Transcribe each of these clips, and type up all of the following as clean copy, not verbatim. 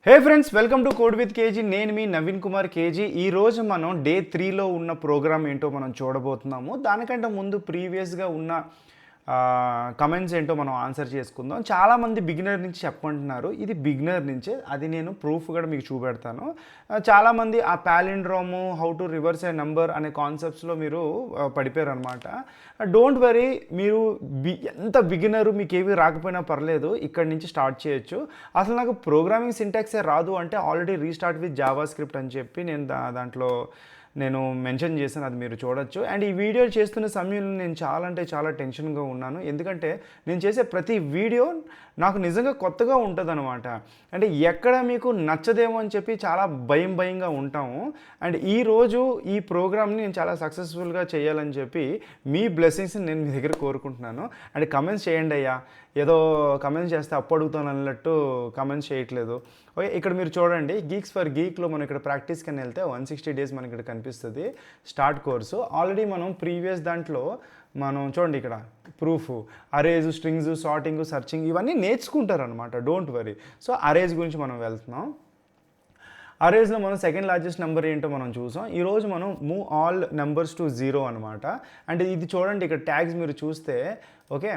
Hey friends, welcome to code with KG. నేను మీ Naveen Kumar KG. ఈరోజు మనం డే 3లో ఉన్న ప్రోగ్రామ్ ఏంటో మనం చూడబోతున్నాము. దానికంటే ముందు ప్రీవియస్గా ఉన్న కమెంట్స్ ఏంటో మనం ఆన్సర్ చేసుకుందాం. చాలామంది బిగినర్ నుంచి చెప్పమంటున్నారు. ఇది బిగినర్ నుంచే, అది నేను ప్రూఫ్ కూడా మీకు చూపెడతాను. చాలామంది ఆ palindrome, how to reverse a number అనే కాన్సెప్ట్స్లో మీరు పడిపోయారు అనమాట. డోంట్ వరీ, మీరు ఎంత బిగినరు, మీకు ఏవి రాకపోయినా పర్లేదు, ఇక్కడి నుంచి స్టార్ట్ చేయొచ్చు. అసలు నాకు ప్రోగ్రామింగ్ సింటాక్సే రాదు అంటే already restart with Java script అని చెప్పి నేను దాంట్లో మెన్షన్ చేశాను, అది మీరు చూడొచ్చు. అండ్ ఈ వీడియో చేస్తున్న సమయంలో నేను చాలా అంటే చాలా టెన్షన్గా ఉన్నాను. ఎందుకంటే నేను చేసే ప్రతి వీడియో నాకు నిజంగా కొత్తగా ఉంటుంది అనమాట. అంటే ఎక్కడ మీకు నచ్చదేమో అని చెప్పి చాలా భయంగా ఉంటాము. అండ్ ఈరోజు ఈ ప్రోగ్రామ్ని నేను చాలా సక్సెస్ఫుల్గా చేయాలని చెప్పి మీ బ్లెస్సింగ్స్ని నేను మీ దగ్గర కోరుకుంటున్నాను. అండ్ కమెంట్స్ చేయండి అయ్యా, ఏదో కమెంట్స్ చేస్తే అప్పు అడుగుతాను అన్నట్టు కమెంట్స్ చేయట్లేదు. ఓకే, ఇక్కడ మీరు చూడండి, గీక్స్ ఫర్ గీక్లో మనం ఇక్కడ ప్రాక్టీస్కి వెళ్తే 160 days మనకి ఇక్కడ కనిపిస్తుంది స్టార్ట్ కోర్సు. ఆల్రెడీ మనం ప్రీవియస్ దాంట్లో మనం చూడండి, ఇక్కడ proof, erase, strings, sorting, searching ఇవన్నీ నేర్చుకుంటారు అనమాట. Don't worry. సో అరేజ్ గురించి మనం వెళ్తున్నాం. అరేజ్లో మనం సెకండ్ లార్జెస్ట్ నెంబర్ ఏంటో మనం చూసాం. ఈరోజు మనం మూవ్ ఆల్ నెంబర్స్ టు 0 అనమాట. అంటే ఇది చూడండి, ఇక్కడ ట్యాగ్స్ మీరు చూస్తే, ఓకే,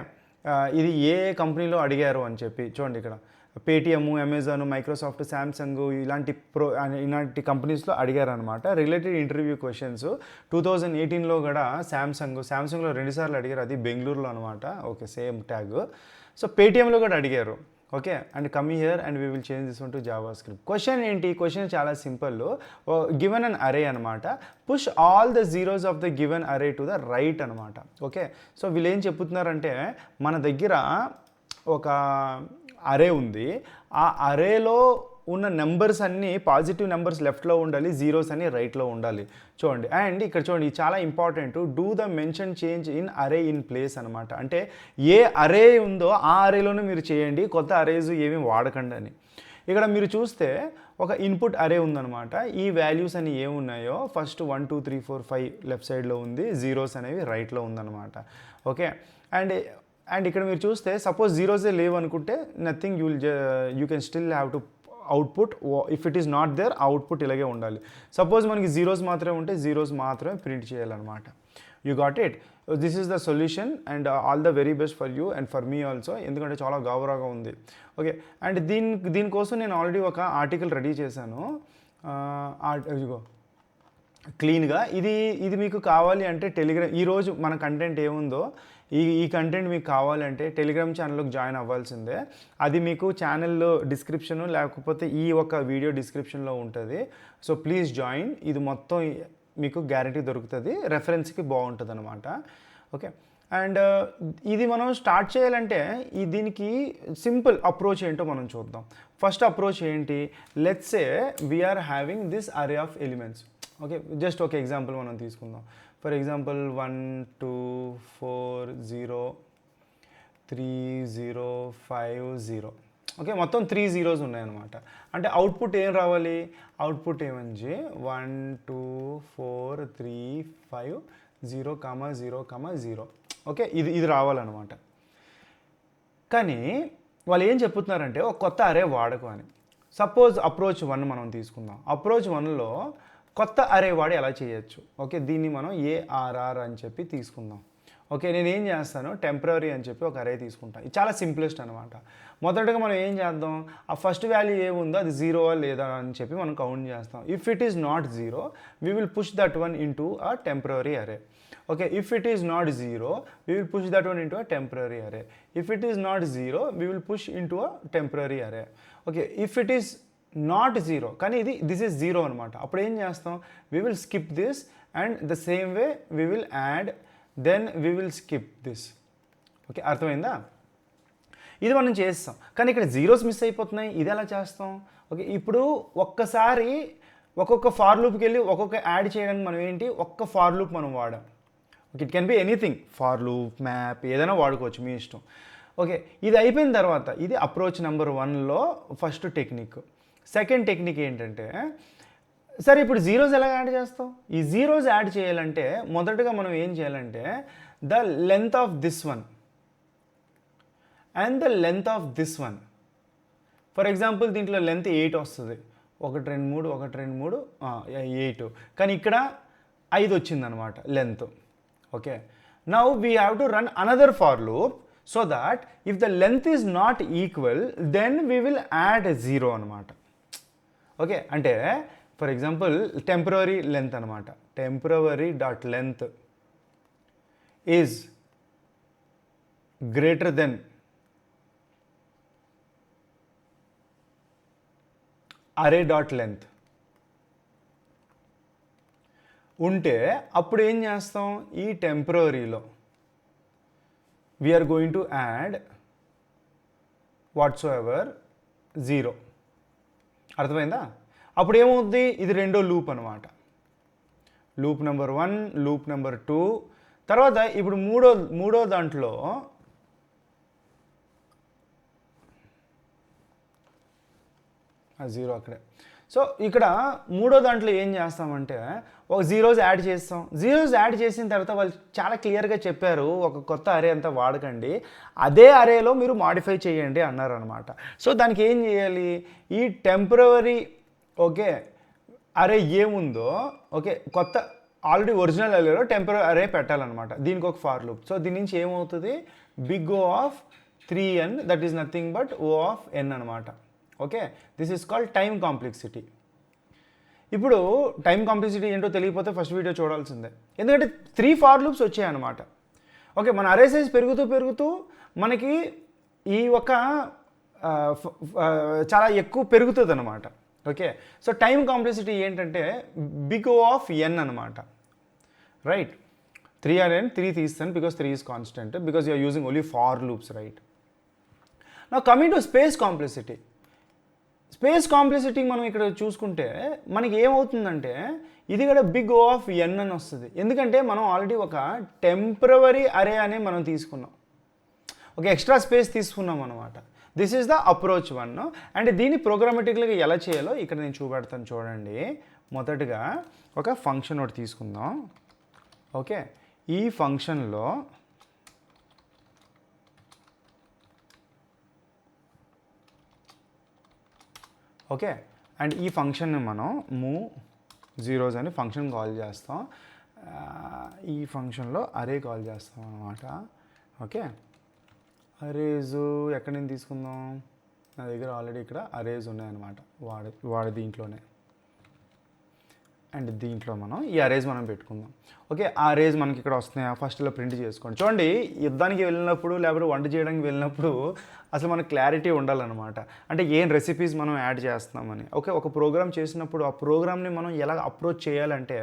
ఇది ఏ కంపెనీలో అడిగారు అని చెప్పి చూడండి. ఇక్కడ పేటిఎమ్, అమెజాన్, మైక్రోసాఫ్ట్, శాంసంగ్ ఇలాంటి కంపెనీస్లో అడిగారు అనమాట. రిలేటెడ్ ఇంటర్వ్యూ క్వశ్చన్స్ 2018లో కూడా శాంసంగ్లో 2 సార్లు అడిగారు, అది బెంగళూరులో అనమాట. Okay, same tag. సో పేటిఎంలో కూడా అడిగారు. Okay, and come here and we will change this one to Java script. Question ఏంటి? క్వశ్చన్ చాలా సింపుల్. గివెన్ అన్ అరే అనమాట. Push all the zeros of the given అరే టు ద రైట్ అనమాట. Okay, so వీళ్ళు ఏం చెప్తున్నారంటే, మన దగ్గర ఒక అరే ఉంది, ఆ అరేలో ఉన్న నెంబర్స్ అన్నీ పాజిటివ్ నెంబర్స్ లెఫ్ట్లో ఉండాలి, జీరోస్ అన్ని రైట్లో ఉండాలి. చూడండి, అండ్ ఇక్కడ చూడండి, చాలా important, do the mention change in అరే ఇన్ ప్లేస్ అనమాట. అంటే ఏ అరే ఉందో ఆ అరేలోనే మీరు చేయండి, కొత్త అరేస్ ఏమీ వాడకండి అని. ఇక్కడ మీరు చూస్తే ఒక ఇన్పుట్ అరే ఉందన్నమాట. ఈ వాల్యూస్ అని ఏమున్నాయో ఫస్ట్ 1 2 3 4 5 లెఫ్ట్ సైడ్లో ఉంది, జీరోస్ అనేవి రైట్లో ఉందన్నమాట. ఓకే, అండ్ ఇక్కడ మీరు చూస్తే సపోజ్ జీరోసే లేవు అనుకుంటే nothing, you can still have to output. If it is not there, output ఇలాగే ఉండాలి. సపోజ్ మనకి జీరోస్ మాత్రమే ఉంటే జీరోస్ మాత్రమే ప్రింట్ చేయాలన్నమాట. You got it. This is the solution and all the very best for you and for me also, ఎందుకంటే చాలా గాబరాగా ఉంది. ఓకే, అండ్ దీనికోసం నేను ఆల్రెడీ ఒక ఆర్టికల్ రెడీ చేశాను, ఇదిగో క్లీన్గా. ఇది మీకు కావాలి అంటే టెలిగ్రామ్, ఈరోజు మన కంటెంట్ ఏముందో ఈ కంటెంట్ మీకు కావాలంటే టెలిగ్రామ్ ఛానల్లోకి జాయిన్ అవ్వాల్సిందే. అది మీకు ఛానల్లో డిస్క్రిప్షన్ లేకపోతే ఈ ఒక వీడియో డిస్క్రిప్షన్లో ఉంటుంది. So please join. ఇది మొత్తం మీకు గ్యారంటీ దొరుకుతుంది, రెఫరెన్స్కి బాగుంటుంది అనమాట. ఓకే, అండ్ ఇది మనం స్టార్ట్ చేయాలంటే దీనికి సింపుల్ అప్రోచ్ ఏంటో మనం చూద్దాం. ఫస్ట్ అప్రోచ్ ఏంటి? Let's say we are having this array of elements. Okay, just ఒక ఎగ్జాంపుల్ మనం తీసుకుందాం. For example 1 2 4 0 3 0 5 0. ఓకే, మొత్తం 3 zeros ఉన్నాయన్నమాట. అంటే అవుట్పుట్ ఏం రావాలి? అవుట్పుట్ ఏమంచి 1 2 4 3 5 0 0 0. ఓకే, ఇది రావాలన్నమాట. కానీ వాళ్ళు ఏం చెప్తున్నారంటే ఒక కొత్త అరే వాడకు అని. సపోజ్ అప్రోచ్ 1 మనం తీసుకుందాం. అప్రోచ్ 1లో కొత్త అరే వాడి ఎలా చేయొచ్చు? ఓకే, దీన్ని మనం ఏఆర్ఆర్ అని చెప్పి తీసుకుందాం. ఓకే, నేను ఏం చేస్తాను, టెంపరరీ అని చెప్పి ఒక అరే తీసుకుంటాను. ఇది చాలా సింప్లెస్ట్ అనమాట. మొదటగా మనం ఏం చేద్దాం, ఆ ఫస్ట్ వాల్యూ ఏముందో అది జీరోవా లేదా అని చెప్పి మనం కౌంట్ చేస్తాం. If it is not zero, we will push that one into a temporary అరే. Okay, if it is not 0, we will push that one into a temporary array. If it is not 0, we will push into a temporary array. Okay, if it is not 0, కానీ this is 0 అనమాట. అప్పుడు ఏం చేస్తాం, we will skip this and the same way we will add, then we will skip this. Okay, అర్థమైందా? ఇది మనం చేస్తాం, కానీ ఇక్కడ జీరోస్ మిస్ అయిపోతున్నాయి. ఇది ఎలా చేస్తాం? ఓకే, ఇప్పుడు ఒక్కసారి ఒక్కొక్క ఫార్ లూప్కి వెళ్ళి ఒక్కొక్క యాడ్ చేయడానికి మనం ఏంటి, ఒక్క ఫార్ లూప్ మనం వాడాం. It can be anything, for loop, map, ఏదైనా వాడుకోవచ్చు, మీ ఇష్టం. ఓకే, ఇది అయిపోయిన తర్వాత ఇది అప్రోచ్ నెంబర్ 1లో ఫస్ట్ టెక్నిక్. సెకండ్ టెక్నిక్ ఏంటంటే, సరే ఇప్పుడు జీరోస్ ఎలా యాడ్ చేస్తాం? ఈ జీరోస్ యాడ్ చేయాలంటే మొదటగా మనం ఏం చేయాలంటే, the length of this one and the length of this one for example దీంట్లో లెంత్ 8 వస్తుంది, 1 2 3 1 2 3 8, కానీ ఇక్కడ 5 వచ్చిందనమాట length. Okay, now we have to run another for loop so that if the length is not equal then we will add 0 అనమాట. Okay, అంటే for example temporary length అనమాట, temporary dot length is greater then array dot length ఉంటే అప్పుడు ఏం చేస్తాం, ఈ టెంపరరీలో we're going to add whatsoever 0. అర్థమైందా? అప్పుడు ఏమవుతుంది, ఇది రెండో లూప్ అనమాట. లూప్ నెంబర్ 1, లూప్ నెంబర్ 2, తర్వాత ఇప్పుడు మూడో దాంట్లో ఆ 0 అక్కడే. సో ఇక్కడ మూడో దాంట్లో ఏం చేస్తామంటే ఒక జీరోస్ యాడ్ చేస్తాం. జీరోస్ యాడ్ చేసిన తర్వాత వాళ్ళు చాలా క్లియర్గా చెప్పారు, ఒక కొత్త అరే అంతా వాడకండి, అదే అరేలో మీరు మాడిఫై చేయండి అన్నారు అనమాట. సో దానికి ఏం చేయాలి, ఈ టెంపరరీ ఓకే అరే ఏముందో ఓకే కొత్త ఆల్రెడీ ఒరిజినల్ అరేలో టెంపరరీ అరే పెట్టాలన్నమాట. దీనికి ఒక ఫార్ లూప్. సో దీని నుంచి ఏమవుతుంది, big O of 3n that is nothing but O of n అనమాట. Okay, this is called time complexity. ఇప్పుడు టైం కాంప్లెక్సిటీ ఏంటో తెలియకపోతే ఫస్ట్ వీడియో చూడాల్సిందే, ఎందుకంటే 3 ఫార్ లూప్స్ వచ్చాయన్నమాట. ఓకే, మన అరే సైజ్ పెరుగుతూ మనకి ఈ ఒక చాలా ఎక్కువ పెరుగుతుంది అనమాట. ఓకే, సో టైం కాంప్లెక్సిటీ ఏంటంటే బిగ్ ఓ ఆఫ్ n అనమాట. రైట్, 3 3 తీస్తాను because 3 is constant, because you're using only for loops. Right, నా coming to space complexity. Space complexity మనం ఇక్కడ చూసుకుంటే మనకి ఏమవుతుందంటే ఇది కూడా బిగ్ ఓ ఆఫ్ n అని వస్తుంది, ఎందుకంటే మనం ఆల్రెడీ ఒక టెంపరరీ అరే అని మనం తీసుకున్నాం, ఒక ఎక్స్ట్రా స్పేస్ తీసుకున్నాం అనమాట. This is the approach 1. And దీన్ని ప్రోగ్రామటిక్గా ఎలా చేయాలో ఇక్కడ నేను చూపెడతాను చూడండి. మొదటగా ఒక ఫంక్షన్ ఒకటి తీసుకుందాం. ఓకే, ఈ ఫంక్షన్లో ఓకే, అండ్ ఈ ఫంక్షన్ని మనం మూవ్ జీరోస్ అని ఫంక్షన్ కాల్ చేస్తాం. ఈ ఫంక్షన్లో అరే కాల్ చేస్తాం అన్నమాట. ఓకే, అరేజ్ ఎక్కడి నుంచి తీసుకుందాం, నా దగ్గర ఆల్రెడీ ఇక్కడ అరేజ్ ఉన్నాయన్నమాట, వాడి దీంట్లోనే. అండ్ దీంట్లో మనం ఈ అరేజ్ మనం పెట్టుకుందాం. ఓకే, ఆ అరేజ్ మనకి ఇక్కడ వస్తున్నాయా, ఫస్ట్ ఇలా ప్రింట్ చేసుకోండి. చూడండి, యుద్ధానికి వెళ్ళినప్పుడు లేకపోతే వంట చేయడానికి వెళ్ళినప్పుడు అసలు మనకు క్లారిటీ ఉండాలన్నమాట, అంటే ఏం రెసిపీస్ మనం యాడ్ చేస్తున్నామని. ఓకే, ఒక ప్రోగ్రామ్ చేసినప్పుడు ఆ ప్రోగ్రామ్ని మనం ఎలా అప్రోచ్ చేయాలంటే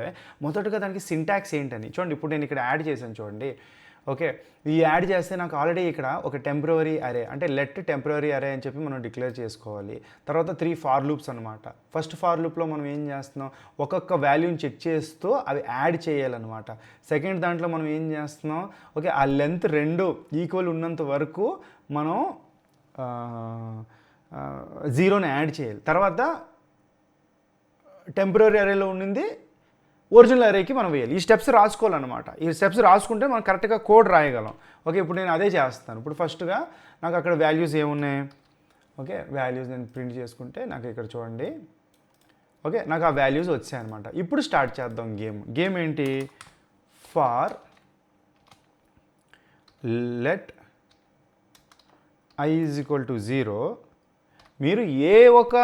మొదటగా దానికి సింటాక్స్ ఏంటని చూడండి. ఇప్పుడు నేను ఇక్కడ యాడ్ చేశాను చూడండి. ఓకే, ఈ యాడ్ చేస్తే నాకు ఆల్రెడీ ఇక్కడ ఒక టెంపరరీ అరే అంటే లెట్ టెంపరరీ అరే అని చెప్పి మనం డిక్లేర్ చేసుకోవాలి. తర్వాత 3 ఫార్ లూప్స్ అనమాట. ఫస్ట్ ఫార్ లూప్లో మనం ఏం చేస్తున్నాం, ఒక్కొక్క వాల్యూని చెక్ చేస్తూ అవి యాడ్ చేయాలన్నమాట. సెకండ్ దాంట్లో మనం ఏం చేస్తున్నాం, ఓకే ఆ లెంత్ 2 ఈక్వల్ ఉన్నంత వరకు మనం 0ని యాడ్ చేయాలి. తర్వాత టెంపరరీ అరేలో ఉండింది ఒరిజినల్ అరేకి మనం వేయాలి. ఈ స్టెప్స్ రాసుకోవాలన్నమాట. ఈ స్టెప్స్ రాసుకుంటే మనం కరెక్ట్గా కోడ్ రాయగలం. ఓకే, ఇప్పుడు నేను అదే చేస్తాను. ఇప్పుడు ఫస్ట్గా నాకు అక్కడ వాల్యూస్ ఏమున్నాయి, ఓకే వాల్యూస్ నేను ప్రింట్ చేసుకుంటే నాకు ఇక్కడ చూడండి. ఓకే, నాకు ఆ వాల్యూస్ వచ్చాయన్నమాట. ఇప్పుడు స్టార్ట్ చేద్దాం గేమ్ ఏంటి, for let i is equal to 0. మీరు ఏ ఒక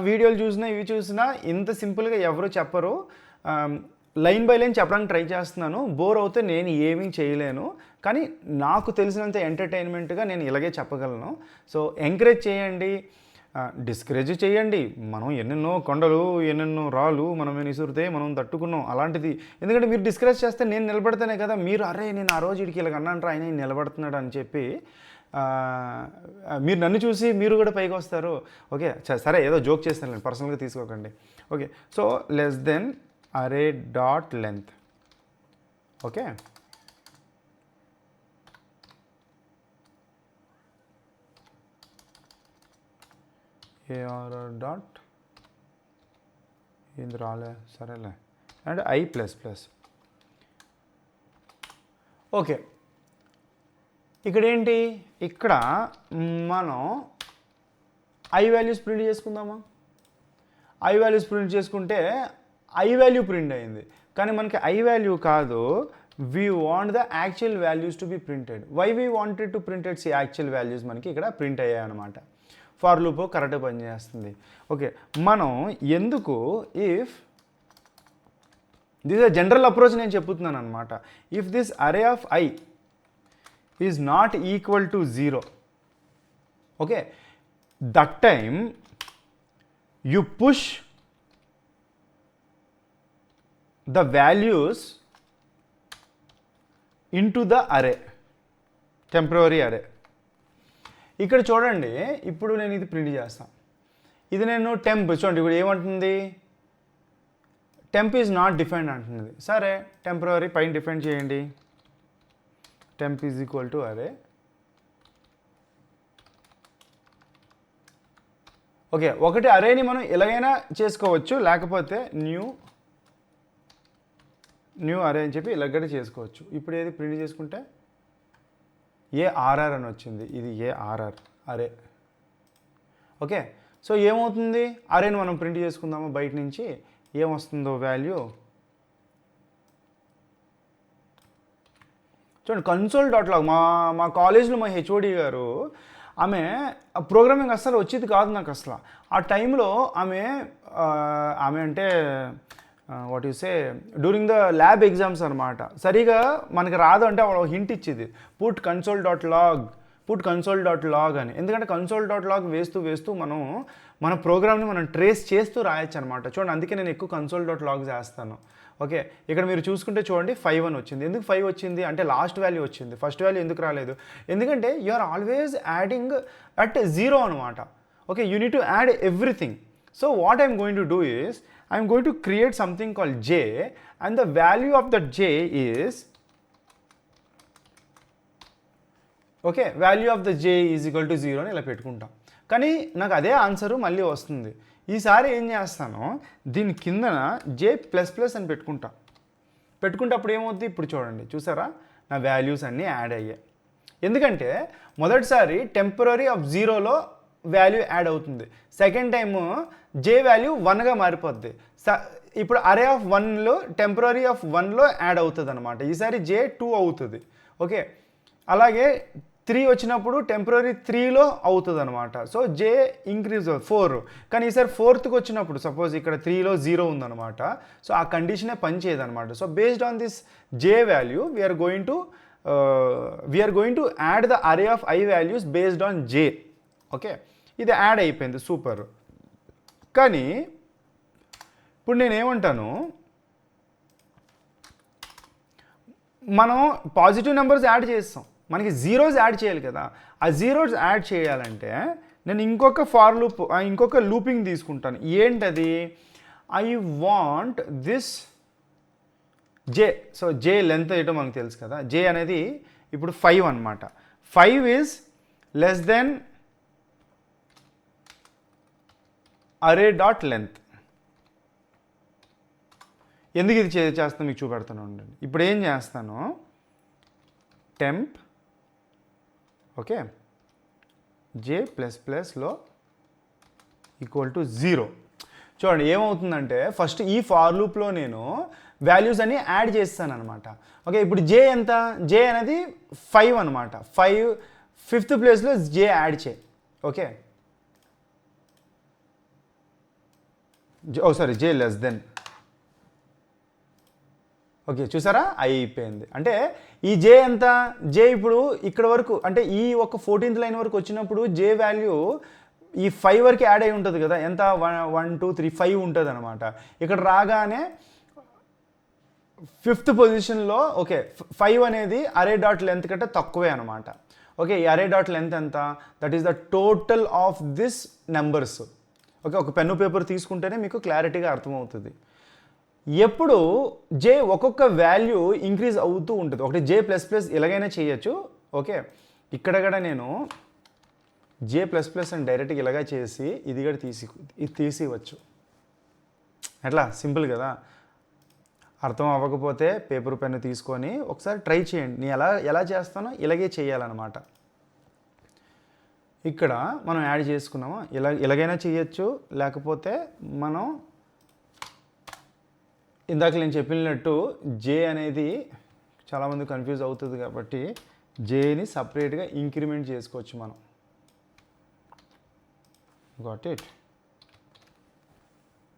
వీడియోలు చూసినా ఇవి చూసినా ఇంత సింపుల్గా ఎవరు చెప్పరు. లైన్ బై లైన్ చెప్పడానికి ట్రై చేస్తున్నాను, బోర్ అవుతే నేను ఏమీ చేయలేను, కానీ నాకు తెలిసినంత ఎంటర్టైన్మెంట్గా నేను ఇలాగే చెప్పగలను. సో ఎంకరేజ్ చేయండి, డిస్కరేజ్ చేయండి. మనం ఎన్నెన్నో కొండలు ఎన్నెన్నో రాళ్ళు మనం ఇసురితే మనం తట్టుకున్నాం అలాంటిది. ఎందుకంటే మీరు డిస్కరేజ్ చేస్తే నేను నిలబడితేనే కదా మీరు అరే నేను ఆ రోజు ఇడికి ఇలాగ అన్నాను ఆయన నిలబడుతున్నాడు అని చెప్పి మీరు నన్ను చూసి మీరు కూడా పైకి వస్తారు. ఓకే సరే, ఏదో జోక్ చేస్తాను, పర్సనల్గా తీసుకోకండి. Okay, so less then array dot length. Okay, AR dot ఏంది రాలే, సరేలే, and i plus plus. Okay, ఇక్కడ ఏంటి, ఇక్కడ మనం ఐ వాల్యూస్ ప్రింట్ చేసుకుందామా? ఐ వాల్యూస్ ప్రింట్ చేసుకుంటే ఐ వాల్యూ ప్రింట్ అయింది, కానీ మనకి ఐ వాల్యూ కాదు, we want the actual values to be printed. Why we wanted to printed see actual values మనకి ఇక్కడ ప్రింట్ అయ్యాయి అనమాట. ఫార్ లూప్ కరెక్ట్గా పనిచేస్తుంది. ఓకే, మనం ఎందుకు if this a general approach నేను చెప్తున్నాను అనమాట. If this array of I is not equal to 0, okay, that time you push the values into the array, temporary array. ఇక్కడ చూడండి, ఇప్పుడు నేను ఇది ప్రింట్ చేస్తాను. ఇది నేను టెంప్ చూడండి, ఇప్పుడు ఏమంటుంది, టెంప్ ఈజ్ నాట్ డిఫైన్డ్ అంటున్నది. సరే, టెంపరరీ పైన డిఫైన్ చేయండి, టెంప్ ఈజ్ ఈక్వల్ టు అరే. ఓకే, ఒకటి అరేని మనం ఎలాగైనా చేసుకోవచ్చు, లేకపోతే న్యూ అరే అని చెప్పి ఇలాగైనా చేసుకోవచ్చు. ఇప్పుడు ఏది ప్రింట్ చేసుకుంటే ఏఆర్ఆర్ అని వచ్చింది, ఇది ఏఆర్ఆర్ అరే. ఓకే, సో ఏమవుతుంది, అరేని మనం ప్రింట్ చేసుకుందాము బయట నుంచి, ఏమొస్తుందో వాల్యూ చూడండి. కన్సోల్ డాట్ లాగ్ మా కాలేజ్లో మా హెచ్ఓడి గారు, ఆమె ప్రోగ్రామింగ్ అస్సలు వచ్చేది కాదు నాకు అసలు. ఆ టైంలో ఆమె అంటే what you say during the lab exams అనమాట, సరిగా మనకి రాదు అంటే హింట్ ఇచ్చేది, పుట్ కన్సోల్ డాట్ లాగ్ అని. ఎందుకంటే కన్సోల్ డాట్ లాగ్ వేస్తూ మనం మన ప్రోగ్రామ్ని మనం ట్రేస్ చేస్తూ రాయొచ్చు అనమాట. చూడండి, అందుకే నేను ఎక్కువ కన్సోల్ డాట్ లాగ్ చేస్తాను. ఓకే, ఇక్కడ మీరు చూసుకుంటే చూడండి 5 అని వచ్చింది. ఎందుకు 5 వచ్చింది అంటే లాస్ట్ వాల్యూ వచ్చింది, ఫస్ట్ వాల్యూ ఎందుకు రాలేదు, ఎందుకంటే you are always adding at 0 అనమాట. Okay, you need to add everything. So what I'm going to do is I'm going to create something called j and the value of that j is, okay, value of the j is equal to 0 అని ఇలా పెట్టుకుంటాం. కానీ నాకు అదే answer మళ్ళీ వస్తుంది. ఈసారి ఏం చేస్తాను, దీని కిందన j++ అని పెట్టుకుంటే అప్పుడు ఏమవుతుంది, ఇప్పుడు చూడండి, చూసారా నా వాల్యూస్ అన్నీ యాడ్ అయ్యాయి. ఎందుకంటే మొదటిసారి టెంపరరీ ఆఫ్ 0లో వాల్యూ యాడ్ అవుతుంది, సెకండ్ టైము j వాల్యూ 1గా మారిపోద్ది. ఇప్పుడు అరే ఆఫ్ 1లో టెంపరరీ ఆఫ్ 1లో యాడ్ అవుతుంది అనమాట. ఈసారి j 2 అవుతుంది. ఓకే, అలాగే 3 వచ్చినప్పుడు టెంపరరీ 3లో అవుతుంది అనమాట. సో j ఇంక్రీజ్ 4, కానీ ఈసారి 4th వచ్చినప్పుడు సపోజ్ ఇక్కడ 3లో 0 ఉందన్నమాట. సో ఆ కండిషనే పనిచేయదనమాట. So based on this j value we're going to add the array of i values based on j. Okay, ఇది యాడ్ అయిపోయింది, సూపర్. కానీ ఇప్పుడు నేనేమంటాను, మనం పాజిటివ్ నెంబర్స్ యాడ్ చేస్తాం, మనకి జీరోస్ యాడ్ చేయాలి కదా. ఆ జీరోస్ యాడ్ చేయాలంటే నేను ఇంకొక లూపింగ్ తీసుకుంటాను. ఏంటది, I want this j. So j length ఏంటో మనకు తెలుసు కదా, j అనేది ఇప్పుడు 5 అనమాట. 5 is less then array dot length. ఎందుకు ఇది చేస్తాను మీకు చూపెడతాను ఉండండి. ఇప్పుడు ఏం చేస్తాను, టెంప్, ఓకే, j++లో ఈక్వల్ టు 0. చూడండి ఏమవుతుందంటే, ఫస్ట్ ఈ ఫార్ లూప్లో నేను వాల్యూస్ అన్ని యాడ్ చేస్తాను అనమాట. ఓకే, ఇప్పుడు j ఎంత, j అనేది 5 అనమాట. 5th ప్లేస్లో j యాడ్ చేయి. Okay, j less than. Okay, చూసారా అయిపోయింది. అంటే ఈ j ఎంత, j ఇప్పుడు ఇక్కడ వరకు అంటే ఈ ఒక 14th లైన్ వరకు వచ్చినప్పుడు j వాల్యూ ఈ 5 వరకు యాడ్ అయి ఉంటుంది కదా, ఎంత 1 2 3 5 ఉంటుంది అనమాట. ఇక్కడ రాగానే 5th పొజిషన్లో, ఓకే, 5 అనేది అరే డాట్ లెంత్ కంటే తక్కువే అనమాట. ఓకే, ఈ అరే డాట్ లెంత్ ఎంత, that is the total of this numbers. Okay, ఒక పెన్ను పేపర్ తీసుకుంటేనే మీకు క్లారిటీగా అర్థమవుతుంది. ఎప్పుడు j ఒక్కొక్క వాల్యూ ఇంక్రీజ్ అవుతూ ఉంటుంది. ఒకటి j++ ఎలాగైనా చేయొచ్చు. ఓకే, ఇక్కడ కూడా నేను j++ అని డైరెక్ట్గా ఇలాగా చేసి ఇది కూడా తీసివచ్చు. ఎట్లా, సింపుల్ కదా. అర్థం అవ్వకపోతే పేపర్ పెన్ను తీసుకొని ఒకసారి ట్రై చేయండి. నేను ఎలా చేస్తానో ఇలాగే చేయాలన్నమాట. ఇక్కడ మనం యాడ్ చేసుకున్నామా, ఇలాగైనా చేయొచ్చు, లేకపోతే మనం ఇందాక నేను చెప్పినట్టు జే అనేది చాలామంది కన్ఫ్యూజ్ అవుతుంది కాబట్టి జేని సపరేట్గా ఇంక్రిమెంట్ చేసుకోవచ్చు మనం. Got it.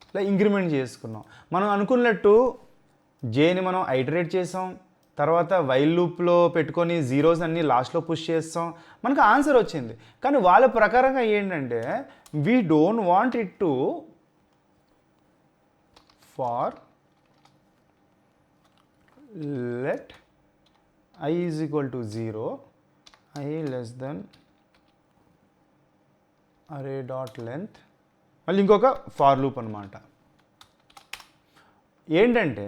ఇలా ఇంక్రిమెంట్ చేసుకున్నాం. మనం అనుకున్నట్టు జేని మనం ఐటరేట్ చేసాం, తర్వాత వైల్ లూప్లో పెట్టుకొని జీరోస్ అన్నీ లాస్ట్లో పుష్ చేస్తాం, మనకు ఆన్సర్ వచ్చింది. కానీ వాళ్ళ ప్రకారంగా ఏంటంటే we don't want it to for let I is equal to 0, I less than array dot length, మళ్ళీ ఇంకొక ఫార్ లూప్ అనమాట. ఏంటంటే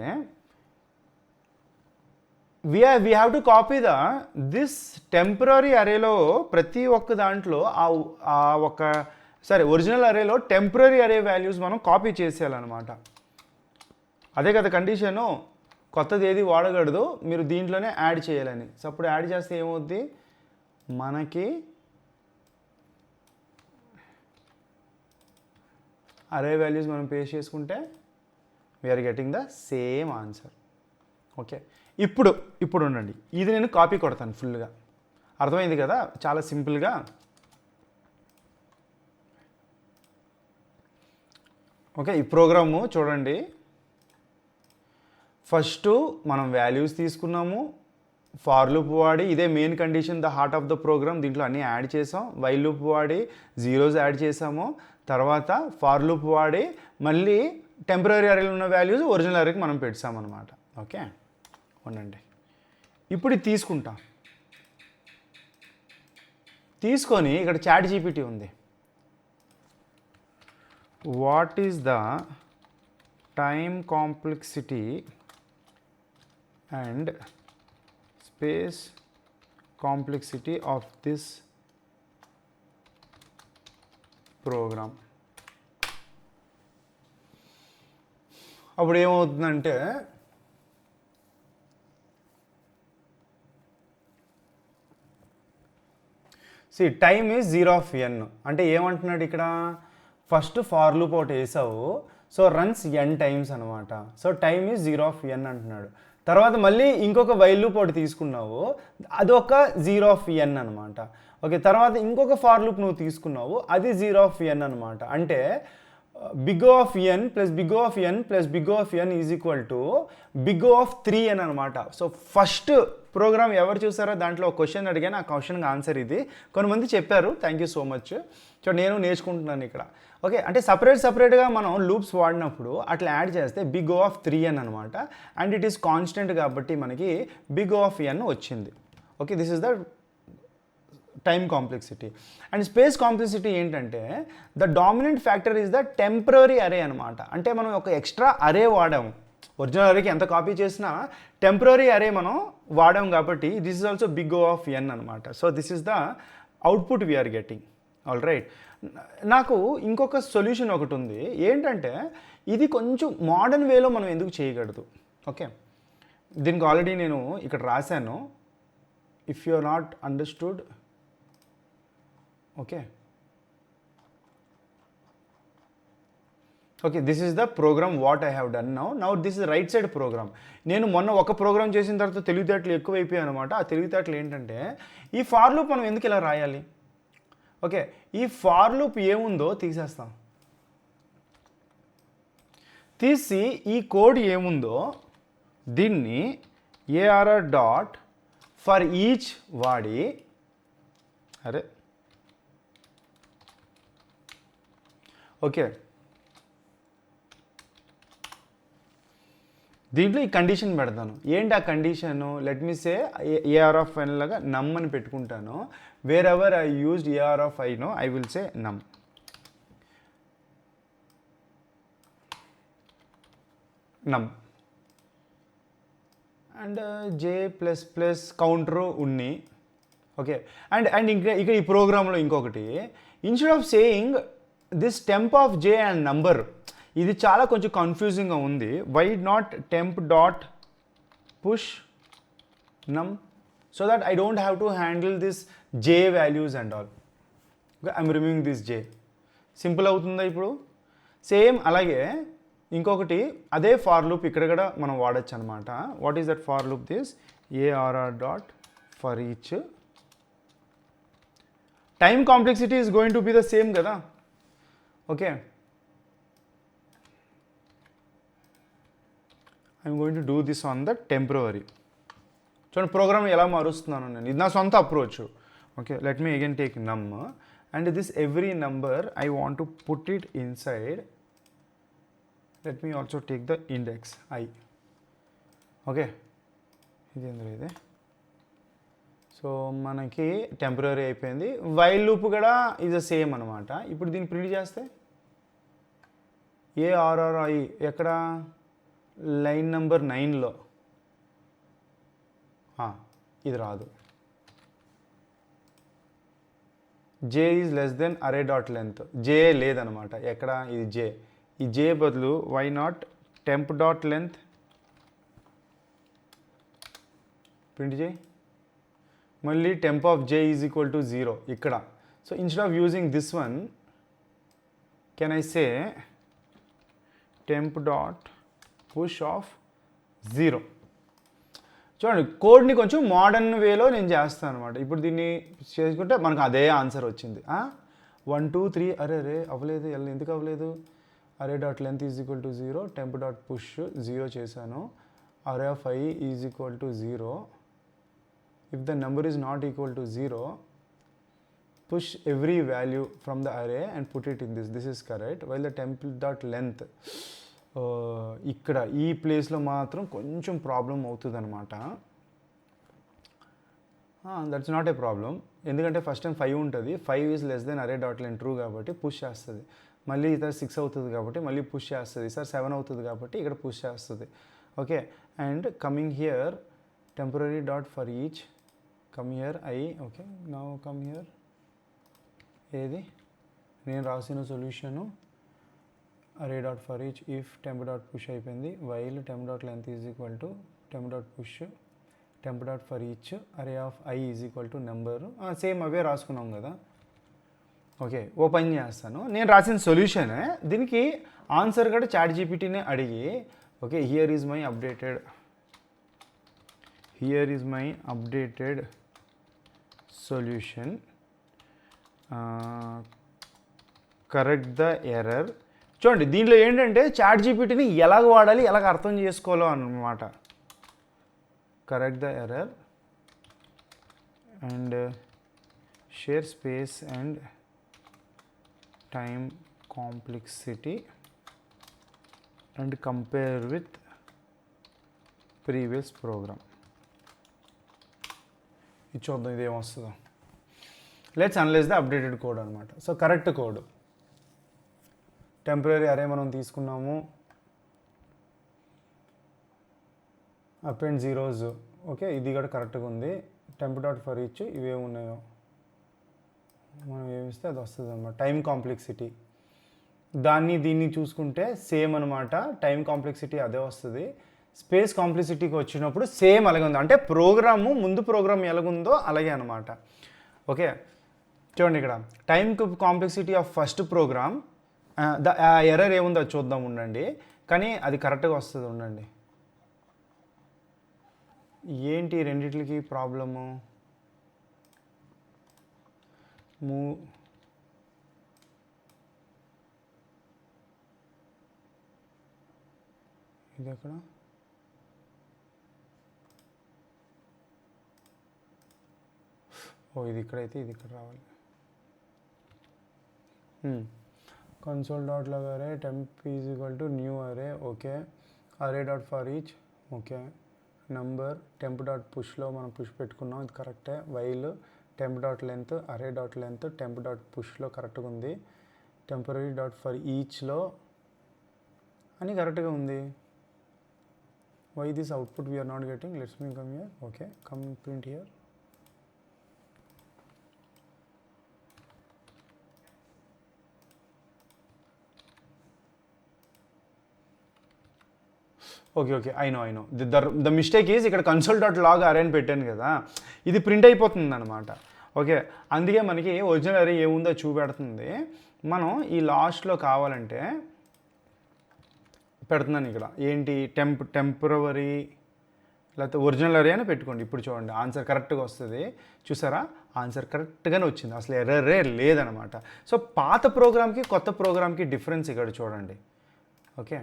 we have to copy this temporary arrayలో ప్రతి ఒక్క దాంట్లో ఒరిజినల్ అరేలో టెంపరరీ అరే వాల్యూస్ మనం కాపీ చేసేయాలన్నమాట. అదే కదా కండిషను, కొత్తది ఏది వాడకూడదు, మీరు దీంట్లోనే యాడ్ చేయాలని. సో అప్పుడు యాడ్ చేస్తే ఏమవుద్ది, మనకి అరే వాల్యూస్ మనం పేస్ట్ చేసుకుంటే we are getting the same answer. Okay, ఇప్పుడు ఉండండి, ఇది నేను కాపీ కొడతాను ఫుల్గా. అర్థమైంది కదా, చాలా సింపుల్గా. ఓకే, ఈ ప్రోగ్రాము చూడండి. ఫస్ట్ మనం వాల్యూస్ తీసుకున్నాము, ఫార్ లూప్ వాడి, ఇదే main condition, the heart of the program, దీంట్లో అన్నీ యాడ్ చేసాం. వైల్ లూప్ వాడి జీరోస్ యాడ్ చేసాము, తర్వాత ఫార్ లూప్ వాడి మళ్ళీ టెంపరరీ అరేలో ఉన్న వాల్యూస్ ఒరిజినల్ అరేకి మనం పెట్టామన్నమాట. ఓకే, ఉండండి, ఇప్పుడు ఇది తీసుకుంటాం. తీసుకొని ఇక్కడ చాట్ జీపీటీ ఉంది. What is the time complexity and space complexity of this program. అప్పుడు ఏమవుతుందంటే టైమ్ ఈజ్ 0 of n. అంటే ఏమంటున్నాడు ఇక్కడ, ఫస్ట్ ఫార్ లూప్ ఒకటి వేసావు, సో రన్స్ n టైమ్స్ అనమాట. So time is 0 of n అంటున్నాడు. తర్వాత మళ్ళీ ఇంకొక వైల్ లూప్ ఒకటి తీసుకున్నావు, అదొక 0 of n అనమాట. ఓకే, తర్వాత ఇంకొక ఫార్ లూప్ నువ్వు తీసుకున్నావు, అది 0 of n అనమాట. అంటే బిగ్ O of n plus big O of n plus big O of n is equal to big O of 3n అనమాట. సో ఫస్ట్ ప్రోగ్రామ్ ఎవరు చూసారో దాంట్లో ఒక క్వశ్చన్ అడిగాను, ఆ క్వశ్చన్కి ఆన్సర్ ఇది. కొంతమంది చెప్పారు, thank you so much. So నేను నేర్చుకుంటున్నాను ఇక్కడ. ఓకే, అంటే సపరేట్గా మనం లూప్స్ వాడినప్పుడు అట్లా యాడ్ చేస్తే బిగ్ O of 3n అనమాట. అండ్ ఇట్ ఈస్ కాన్స్టెంట్ కాబట్టి మనకి బిగ్ O of n వచ్చింది. Okay, this is the time complexity. And space complexity ఏంటంటే the dominant factor is the temporary array అనమాట. అంటే మనం ఒక ఎక్స్ట్రా అరే వాడాము, ఒరిజినల్ అరేకి ఎంత కాపీ చేసినా టెంపరరీ అరే మనం వాడాం కాబట్టి this is also big O of n అనమాట. So this is the output we are getting. All right, నాకు ఇంకొక సొల్యూషన్ ఒకటి ఉంది. ఏంటంటే ఇది కొంచెం మోడర్న్ వేలో మనం ఎందుకు చేయకూడదు. ఓకే, దీనికి ఆల్రెడీ నేను ఇక్కడ రాశాను. If you are not understood, okay okay, this is the program what I have done now this is right side program. నేను మొన్న ఒక ప్రోగ్రామ్ చేసిన తర్వాత తెలివితేటలు ఎక్కువైపోయాయి అనమాట. ఆ తెలివితేటలు ఏంటంటే ఈ ఫార్ లూప్ మనం ఎందుకు ఇలా రాయాలి. ఓకే, ఈ ఫార్ లూప్ ఏముందో తీసేస్తాం, తీసి ఈ కోడ్ ఏముందో దీన్ని ఏఆర్ఆర్ డాట్ ఫర్ ఈచ్ వాడి, అరే ఓకే, దీంట్లో ఈ కండిషన్ పెడతాను. ఏంటి ఆ condition, let me say AR of I లాగా నమ్ అని పెట్టుకుంటాను. Wherever I used AR of I no I will say num. Num and J plus plus counter ఉన్ని. ఓకే, అండ్ ఇంకా ఈ ప్రోగ్రాంలో ఇంకొకటి, instead of saying this temp of J and number, ఇది చాలా కొంచెం కన్ఫ్యూజింగ్గా ఉంది. Why not temp dot push num, so that I don't have to handle this J values and all. I'm removing this J. Simple అవుతుందా ఇప్పుడు? Same అలాగే ఇంకొకటి అదే ఫార్ లూప్ ఇక్కడ కూడా మనం వాడచ్చు అనమాట. What is that for loop? This ARR dot for each. Time complexity is going to be the same కదా. Okay, I'm going to do this on the temporary. చూడండి ప్రోగ్రామ్ ఎలా మారుస్తున్నాను నేను, ఇది నా సొంత అప్రోచ్. Okay, let me again take num and this every number I want to put it inside. Let me also take the index I. Okay, ఇదేంద్ర ఇది. సో మనకి టెంపరరీ అయిపోయింది. వైల్ లూప్ కూడా ఈజ్ ద సేమ్ అనమాట. ఇప్పుడు దీన్ని print చేస్తే ARRI ఎక్కడ? లైన్ నెంబర్ 9లో. ఇది రాదు. J is less then array dot length. J లేదనమాట. ఎక్కడ? ఇది J. ఈ J బదులు why not temp dot length print చేయి. మళ్ళీ temp of J is equal to 0 ఇక్కడ. So instead of using this one can I say temp dot push of 0. చూడండి కోడ్ని కొంచెం మోడర్న్ వేలో నేను చేస్తాను అనమాట. ఇప్పుడు దీన్ని చేసుకుంటే మనకు అదే ఆన్సర్ వచ్చింది. 1 2 3 అరే అవ్వలేదు, ఎందుకు అవ్వలేదు? Array dot length is equal to 0, temp dot push 0 చేశాను. Array of I is equal to 0. If the number is not equal to 0, push every value from the array and put it in this is correct. While the temp dot length ఇక్కడ ఈ ప్లేస్లో మాత్రం కొంచెం problem అవుతుంది అనమాట. That's not a problem, ఎందుకంటే first time 5 ఉంటుంది. 5 is less then array dot లెన్ true కాబట్టి పుష్ చేస్తుంది. మళ్ళీ ఇతర 6 అవుతుంది కాబట్టి మళ్ళీ పుష్ చేస్తుంది. సార్ 7 అవుతుంది కాబట్టి ఇక్కడ పుష్ చేస్తుంది. Okay, and coming here temporary dot for each, come here I. Okay, now come here. ఏది నేను రాసిన solution array dot for each if temp dot push అయిపోయింది. While temp dot length is equal to temp dot push temp dot for each array of I is equal to number. Same అవే రాసుకున్నాం కదా. Okay, open చేస్తాను. నేను రాసిన సొల్యూషనే, దీనికి answer కూడా chat జీపీటీనే అడిగి. Okay, here is my updated solution, correct the error. చూడండి దీంట్లో ఏంటంటే చాట్ జీపీటీని ఎలాగ వాడాలి, ఎలాగ అర్థం చేసుకోవాలో అన్నమాట. Correct the error and share space and time complexity and compare with previous program. ఇది చూద్దాం ఇదేమొస్తుందో. Let's analyze the updated code అనమాట. So correct code temporary array మనం తీసుకున్నాము. Append zeros. ఓకే, ఇది కూడా కరెక్ట్గా ఉంది. టెంప్ డాట్ ఫర్ ఈచ్ ఇవే ఉన్నాయో మనం ఏమిస్తే అది వస్తుంది అనమాట. టైం కాంప్లెక్సిటీ దీన్ని చూసుకుంటే సేమ్ అనమాట. టైం కాంప్లెక్సిటీ అదే వస్తుంది. స్పేస్ కాంప్లెక్సిటీకి వచ్చినప్పుడు సేమ్ అలాగే ఉంది. అంటే ముందు ప్రోగ్రామ్ ఎలాగుందో అలాగే అనమాట. ఓకే, చూడండి ఇక్కడ time complexity of first program, error ఏముందో అది చూద్దాం ఉండండి. కానీ అది కరెక్ట్గా వస్తుంది ఉండండి. ఏంటి రెండిట్లకి ప్రాబ్లము? ఇది ఎక్కడ? ఇది ఇక్కడైతే ఇది ఇక్కడ రావాలి. console dot log array temp is equal to new array. Okay, array dot for each. Okay, number temp dot push లో మనం పుష్ పెట్టుకున్నాం, ఇది కరెక్టే. While temp dot length array dot length temp dot push లో కరెక్ట్గా ఉంది. temporary dot for each లో అని కరెక్ట్గా ఉంది. why this output we are not getting? Let's me come here. Okay, come print here. Okay, I know the mistake is ఇక్కడ console dot log అరే అని పెట్టాను కదా, ఇది ప్రింట్ అయిపోతుంది అనమాట. ఓకే, అందుకే మనకి ఒరిజినల్ అరే ఏముందో చూపెడుతుంది. మనం ఈ లాస్ట్లో కావాలంటే పెడుతున్నాను ఇక్కడ ఏంటి టెంపరవరీ లేకపోతే ఒరిజినల్ అరే అని పెట్టుకోండి. ఇప్పుడు చూడండి ఆన్సర్ కరెక్ట్గా వస్తుంది. చూసారా, ఆన్సర్ కరెక్ట్గానే వచ్చింది, అసలు ఎర్రరే లేదనమాట. సో పాత ప్రోగ్రామ్కి కొత్త ప్రోగ్రామ్కి డిఫరెన్స్ ఇక్కడ చూడండి. ఓకే,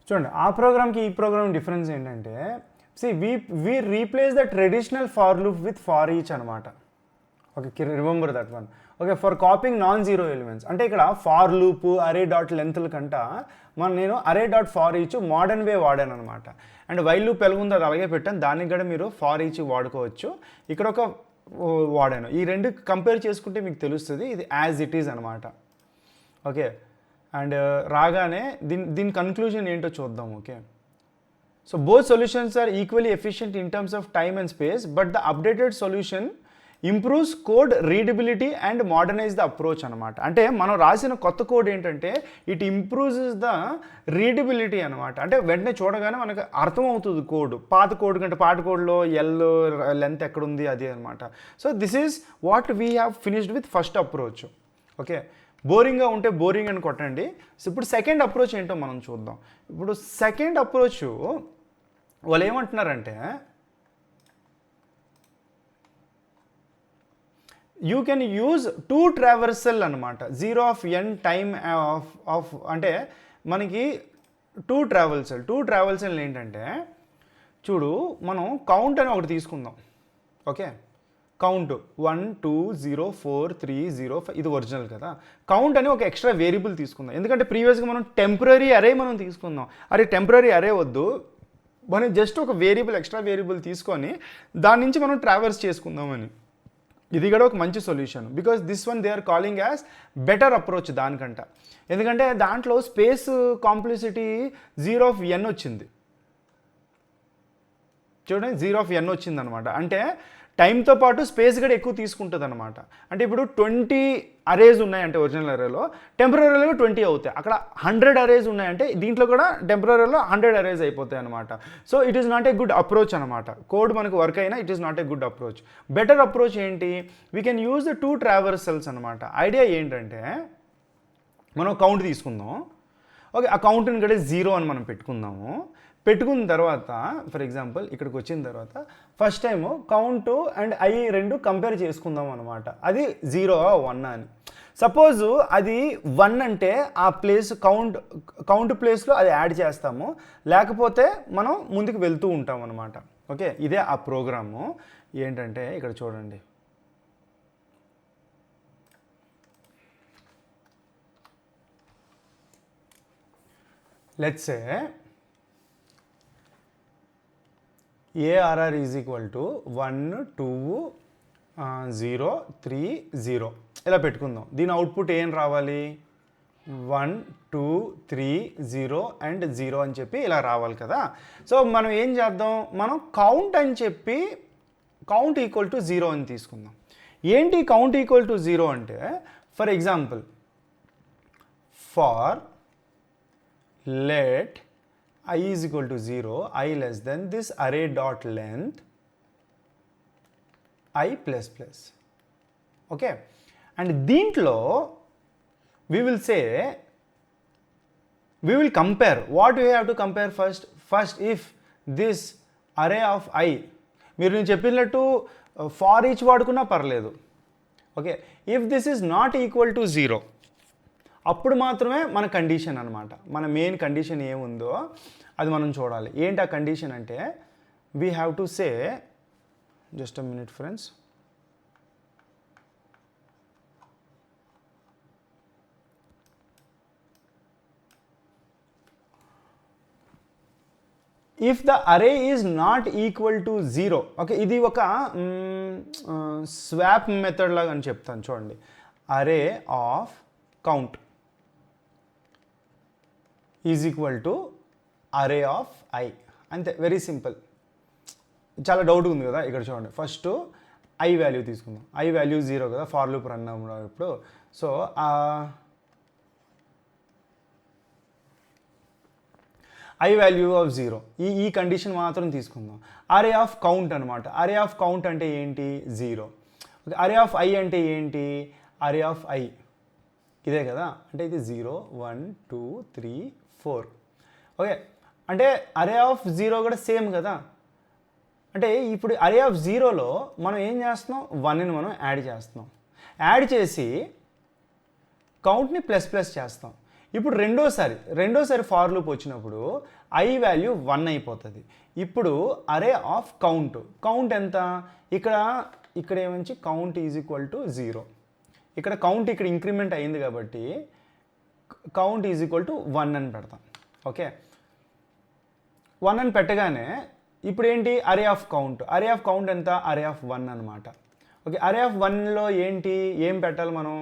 చూడండి ఆ ప్రోగ్రామ్కి ఈ ప్రోగ్రామ్ డిఫరెన్స్ ఏంటంటే we replace the traditional for loop with for each అనమాట. Okay, remember that one. Okay, for copying non zero elements అంటే ఇక్కడ ఫార్ లూప్ అరే డాట్ లెంత్ల కంట నేను array dot for each modern way వాడాను అనమాట. And while loop ఎలాగుందో అది అలాగే పెట్టాను, దానికి కూడా మీరు ఫార్ ఈచ్ వాడుకోవచ్చు. ఇక్కడ ఒక వాడాను, ఈ రెండు కంపేర్ చేసుకుంటే మీకు తెలుస్తుంది ఇది యాజ్ ఇట్ ఈజ్ అనమాట. ఓకే, అండ్ రాగానే దీని కన్క్లూజన్ ఏంటో చూద్దాం. Okay, so both solutions are equally efficient in terms of time and space, but the updated solution improves code readability and modernize the approach అనమాట. అంటే మనం రాసిన కొత్త కోడ్ ఏంటంటే ఇట్ ఇంప్రూవ్స్ ద రీడబిలిటీ అనమాట. అంటే వెంటనే చూడగానే మనకు అర్థమవుతుంది కోడ్. పాత కోడ్ కంటే పాత కోడ్లో లెంత్ ఎక్కడుంది అది అనమాట. So this is what we have finished with first approach. Okay, బోరింగ్గా ఉంటే బోరింగ్ అని కొట్టండి. సో ఇప్పుడు సెకండ్ అప్రోచ్ ఏంటో మనం చూద్దాం. ఇప్పుడు సెకండ్ అప్రోచ్ వాళ్ళు ఏమంటున్నారంటే you can use two traversal అనమాట. 0 of n టైమ్ ఆఫ్ అంటే మనకి టూ ట్రావెల్సల్ ఏంటంటే చూడు, మనం కౌంట్ అని ఒకటి తీసుకుందాం. ఓకే, కౌంట్ 1 2 0 4 3 0 5 ఇది ఒరిజినల్ కదా. కౌంట్ అని ఒక ఎక్స్ట్రా వేరియబుల్ తీసుకుందాం, ఎందుకంటే ప్రీవియస్గా మనం టెంపరీ అరే మనం తీసుకుందాం. అరే టెంపరీ అరే వద్దు, మనం జస్ట్ ఒక వేరియబుల్ ఎక్స్ట్రా వేరియబుల్ తీసుకొని దాని నుంచి మనం ట్రావర్స్ చేసుకుందామని. ఇది కూడా ఒక మంచి solution, because this one they are calling as better approach దానికంట. ఎందుకంటే దాంట్లో స్పేస్ కాంప్లిసిటీ 0 of n వచ్చింది. చూడండి 0 of n వచ్చింది అనమాట. అంటే టైంతో పాటు స్పేస్ కూడా ఎక్కువ తీసుకుంటుంది అనమాట. అంటే ఇప్పుడు 20 అరేస్ ఉన్నాయంటే ఒరిజినల్ అరేలో, టెంపరీలో 20 అవుతాయి. అక్కడ 100 అరేస్ ఉన్నాయంటే దీంట్లో కూడా టెంపరీలో 100 అరేస్ అయిపోతాయి అనమాట. So it is not a good approach అనమాట. కోడ్ మనకు వర్క్ అయినా it is not a good approach. Better approach ఏంటి, we can use the two traversals అనమాట. ఐడియా ఏంటంటే మనం కౌంట్ తీసుకుందాం. ఓకే, ఆ కౌంట్ని కూడా 0 అని మనం పెట్టుకున్న తర్వాత ఫర్ ఎగ్జాంపుల్ ఇక్కడికి వచ్చిన తర్వాత first time count and I రెండు కంపేర్ చేసుకుందాం అనమాట. అది 0 1 అని. సపోజ్ అది 1 అంటే ఆ ప్లేస్ కౌంట్ ప్లేస్లో అది యాడ్ చేస్తాము, లేకపోతే మనం ముందుకు వెళ్తూ ఉంటాం అనమాట. ఓకే, ఇదే ఆ ప్రోగ్రాము. ఏంటంటే ఇక్కడ చూడండి, let's say ARR is equal to 1 2 0 3 0 ఇలా పెట్టుకుందాం. దీని అవుట్పుట్ ఏం రావాలి, 1 2 3 0 అండ్ 0 అని చెప్పి ఇలా రావాలి కదా. సో మనం ఏం చేద్దాం, మనం కౌంట్ అని చెప్పి కౌంట్ ఈక్వల్ టు 0 అని తీసుకుందాం. ఏంటి కౌంట్ ఈక్వల్ టు 0 అంటే, for example for let I is equal to 0, I less than this array dot length I plus plus. Okay, and దీంట్లో we will say we will compare. What we have to compare first if this array of I, మీరు నేను చెప్పినట్టు for each వాడుకున్నా పర్లేదు. Okay, if this is not equal to 0, అప్పుడు మాత్రమే మన condition అనమాట. మన మెయిన్ కండిషన్ ఏముందో అది మనం చూడాలి. ఏంటి ఆ కండిషన్ అంటే, we have to say, just a minute friends, if the array is not equal to 0. Okay, ఇది ఒక స్వాప్ మెథడ్ లాగా అని చెప్తాను చూడండి. Array of count is equal to array of I, అంతే, వెరీ సింపుల్. చాలా డౌట్ ఉంది కదా, ఇక్కడ చూడండి. ఫస్ట్ ఐ వాల్యూ తీసుకుందాం. ఐ వాల్యూ 0 కదా, ఫార్ లూప్ రన్ అవ్వడం ఇప్పుడు. సో ఐ వాల్యూ ఆఫ్ 0 ఈ కండిషన్ మాత్రం తీసుకుందాం. అరే ఆఫ్ కౌంట్ అనమాట. అరే ఆఫ్ కౌంట్ అంటే ఏంటి? 0. ఓకే, అరే ఆఫ్ ఐ అంటే ఏంటి? అరే ఆఫ్ ఐ ఇదే కదా, అంటే ఇది 0 1 2 3 4. ఓకే, అంటే అరే ఆఫ్ 0 కూడా సేమ్ కదా. అంటే ఇప్పుడు అరే ఆఫ్ 0లో మనం ఏం చేస్తున్నాం? 1ని మనం యాడ్ చేస్తున్నాం. యాడ్ చేసి కౌంట్ని ప్లస్ చేస్తాం. ఇప్పుడు రెండోసారి ఫార్ లూప్ వచ్చినప్పుడు ఐ వాల్యూ 1 అయిపోతుంది. ఇప్పుడు అరే ఆఫ్ కౌంట్ ఎంత? ఇక్కడ ఏమంచి కౌంట్ ఈజ్ ఈక్వల్ టు 0. ఇక్కడ కౌంట్ ఇక్కడ ఇంక్రిమెంట్ అయింది కాబట్టి కౌంట్ ఈజ్ ఈక్వల్ టు 1 అని పెడతాం. ఓకే, 1 అని పెట్టగానే ఇప్పుడు ఏంటి? అరే ఆఫ్ కౌంట్ ఎంత? అరే ఆఫ్ 1 అనమాట. ఓకే, అరే ఆఫ్ 1లో ఏంటి, ఏం పెట్టాలి మనం?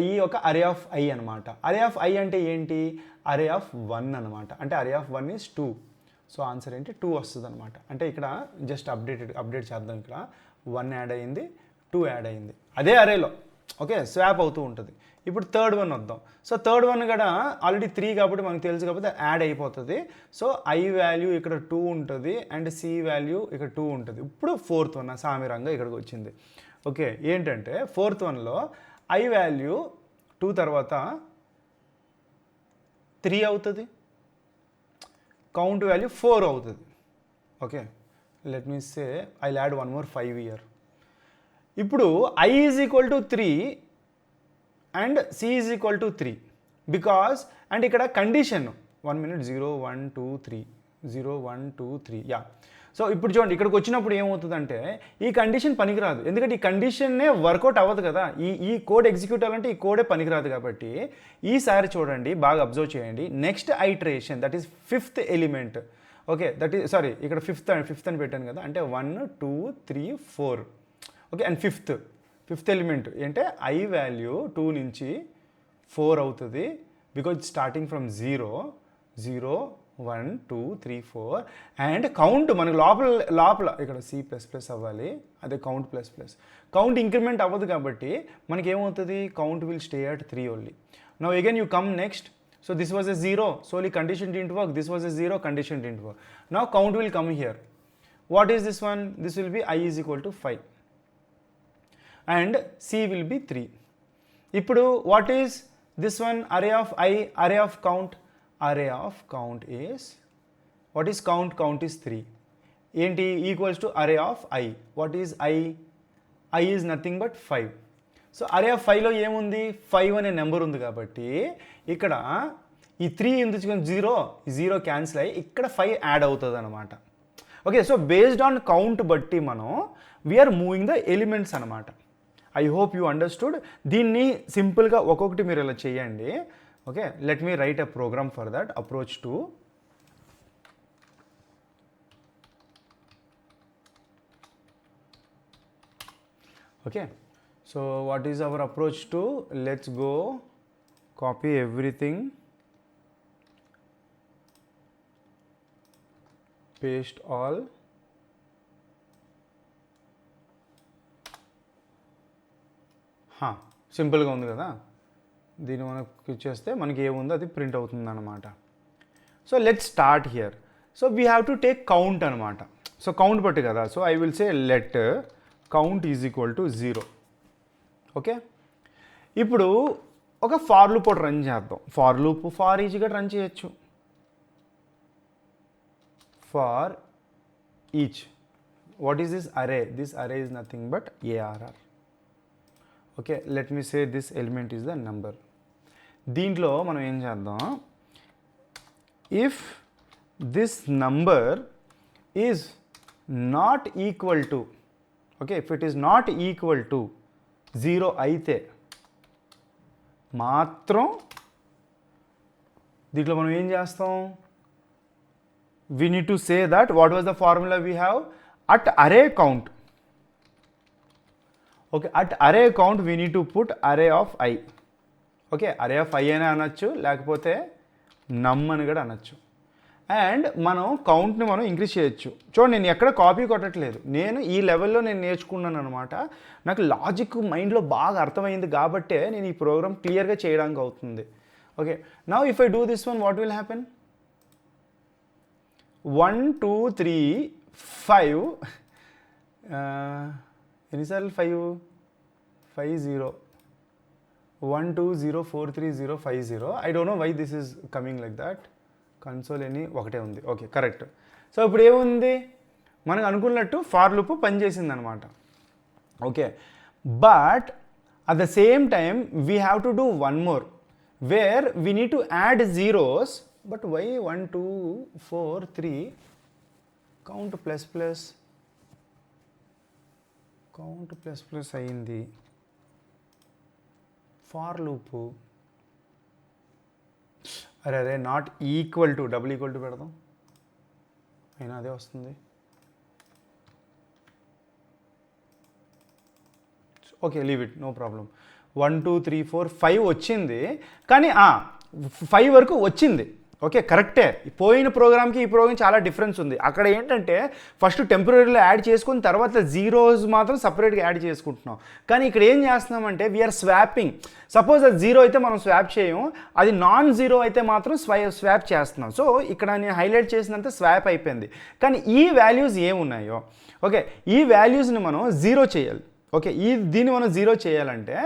ఈ ఒక అరే ఆఫ్ ఐ అనమాట. అరే ఆఫ్ ఐ అంటే ఏంటి? అరే ఆఫ్ 1 అనమాట. అంటే అరే ఆఫ్ 1 ఈజ్ 2. సో ఆన్సర్ ఏంటి? 2 వస్తుంది అనమాట. అంటే ఇక్కడ జస్ట్ అప్డేట్ చేద్దాం. ఇక్కడ 1 యాడ్ అయ్యింది, 2 యాడ్ అయ్యింది అదే అరేలో. ఓకే, స్వాప్ అవుతూ ఉంటుంది. ఇప్పుడు థర్డ్ వన్ వద్దాం. సో థర్డ్ వన్ కూడా ఆల్రెడీ 3 కాబట్టి మనకు తెలుసు కాబట్టి యాడ్ అయిపోతుంది. సో ఐ వాల్యూ ఇక్కడ 2 ఉంటుంది అండ్ సి వాల్యూ ఇక్కడ 2 ఉంటుంది. ఇప్పుడు ఫోర్త్ వన్ సామిరంగా ఇక్కడికి వచ్చింది. ఓకే, ఏంటంటే ఫోర్త్ వన్లో ఐ వాల్యూ 2 తర్వాత 3 అవుతుంది, కౌంట్ వాల్యూ 4 అవుతుంది. Okay, let me say I add 1 more 5 here. ఇప్పుడు I is equal to 3 and C is equal to 3 because and ఇక్కడ కండిషన్ 1 minute 0 1 2 3 0 1 2 3 యా. సో ఇప్పుడు చూడండి, ఇక్కడికి వచ్చినప్పుడు ఏమవుతుందంటే ఈ కండిషన్ పనికిరాదు, ఎందుకంటే ఈ కండిషన్నే వర్కౌట్ అవ్వదు కదా. ఈ కోడ్ ఎగ్జిక్యూట్ అవ్వాలంటే ఈ కోడే పనికిరాదు కాబట్టి ఈసారి చూడండి, బాగా అబ్జర్వ్ చేయండి. Next iteration that is 5th element. Okay, that is sorry ఇక్కడ ఫిఫ్త్ అని పెట్టాను కదా, అంటే 1 2 3 4. ఓకే, అండ్ ఫిఫ్త్ ఎలిమెంట్ అంటే ఐ వాల్యూ 2 నుంచి 4 అవుతుంది because starting from 0 1 2 3 4 and count మనకు లోపల ఇక్కడ C++ అవ్వాలి, అదే కౌంట్ ఇంక్రిమెంట్ అవ్వదు కాబట్టి మనకి ఏమవుతుంది? Count will stay at 3 only. Now again you come next. So this was a 0, so condition didn't work. This was a 0, condition didn't work. Now count will come here. What is this one? This will be I is equal to 5 and C will be 3. ఇప్పుడు what is this one? Array of I, array of count is, what is count? Count is 3. ఏంటి? Equals to array of I. What is I? I is nothing but 5. So array of 5లో ఏముంది? 5 అనే number ఉంది కాబట్టి ఇక్కడ ఈ 3 ఎందుకు 0 cancel అయ్యి ఇక్కడ 5 యాడ్ అవుతుంది అనమాట. Okay, so based on count బట్టి మనం వీఆర్ మూవింగ్ ద ఎలిమెంట్స్ అనమాట. I hope you understood. దీన్ని సింపుల్గా ఒక్కొక్కటి మీరు ఇలా చేయండి. Okay, let me write a program for that. Approach two okay, so what is our approach two? Let's go copy everything, paste all, సింపుల్గా ఉంది కదా. దీన్ని మనకు ఇచ్చేస్తే మనకి ఏముందో అది ప్రింట్ అవుతుంది అనమాట. So let's start here. So we have to take count అనమాట. సో కౌంట్ బట్టి కదా. So I will say let count is equal to 0. Okay, ఇప్పుడు ఒక ఫార్ లూప్ ఒకటి రన్ చేద్దాం. ఫార్ ఈచ్గా రన్ చేయొచ్చు. For each, what is this array? This array is nothing but ARR. Okay, let me say this element is the number. దీంట్లో మనం ఏం చేద్దాం? If this number is not equal to, okay, if it is not equal to 0 అయితే మాత్రం దీంట్లో మనం ఏం చేస్తాం? We need to say that what was the formula we have at array count. Okay, at array count we need to put array of I. Okay, array of I అని అనొచ్చు, లేకపోతే నమ్ అని కూడా అనొచ్చు. అండ్ మనం కౌంట్ని మనం ఇంక్రీజ్ చేయొచ్చు. చూడండి, నేను ఎక్కడ కాపీ కొట్టట్లేదు, నేను ఈ లెవెల్లో నేను నేర్చుకున్నాను అనమాట. నాకు లాజిక్ మైండ్లో బాగా అర్థమైంది కాబట్టే నేను ఈ ప్రోగ్రామ్ క్లియర్గా చేయడానికి అవుతుంది. Okay, now if I do this one, what will happen? 1 2 3 5 ఎన్నిసార్లు 5 5 0 1 2 0 4 3 0 5 0. I don't know why this is coming like that. Console అని ఒకటే ఉంది. Okay correct. సో ఇప్పుడు ఏముంది, మనకు అనుకున్నట్టు ఫార్ లూప్ పనిచేసింది అనమాట. Okay, but at the same time we have to do one more where we need to add zeros. But why 1 2 4 3 count plus plus అయింది. For loop array not equal to double equal to పెడదాం, అయినా అదే వస్తుంది. Okay leave it, no problem. 1 2 3 4 5 వచ్చింది, కానీ 5 వరకు వచ్చింది. Okay కరెక్టే, పోయిన ప్రోగ్రామ్కి ఈ ప్రోగ్రామ్ చాలా డిఫరెన్స్ ఉంది. అక్కడ ఏంటంటే ఫస్ట్ టెంపరీలో యాడ్ చేసుకుని తర్వాత జీరోస్ మాత్రం సపరేట్గా యాడ్ చేసుకుంటున్నాం. కానీ ఇక్కడ ఏం చేస్తున్నామంటే వీఆర్ స్వాపింగ్. సపోజ్ అది జీరో అయితే మనం స్వాప్ చేయము, అది నాన్ జీరో అయితే మాత్రం స్వాప్ చేస్తున్నాం. సో ఇక్కడ నేను హైలైట్ చేసినంత స్వాప్ అయిపోయింది. కానీ ఈ వాల్యూస్ ఏమున్నాయో, ఓకే ఈ వాల్యూస్ని మనం జీరో చేయాలి. ఓకే దీన్ని మనం జీరో చేయాలంటే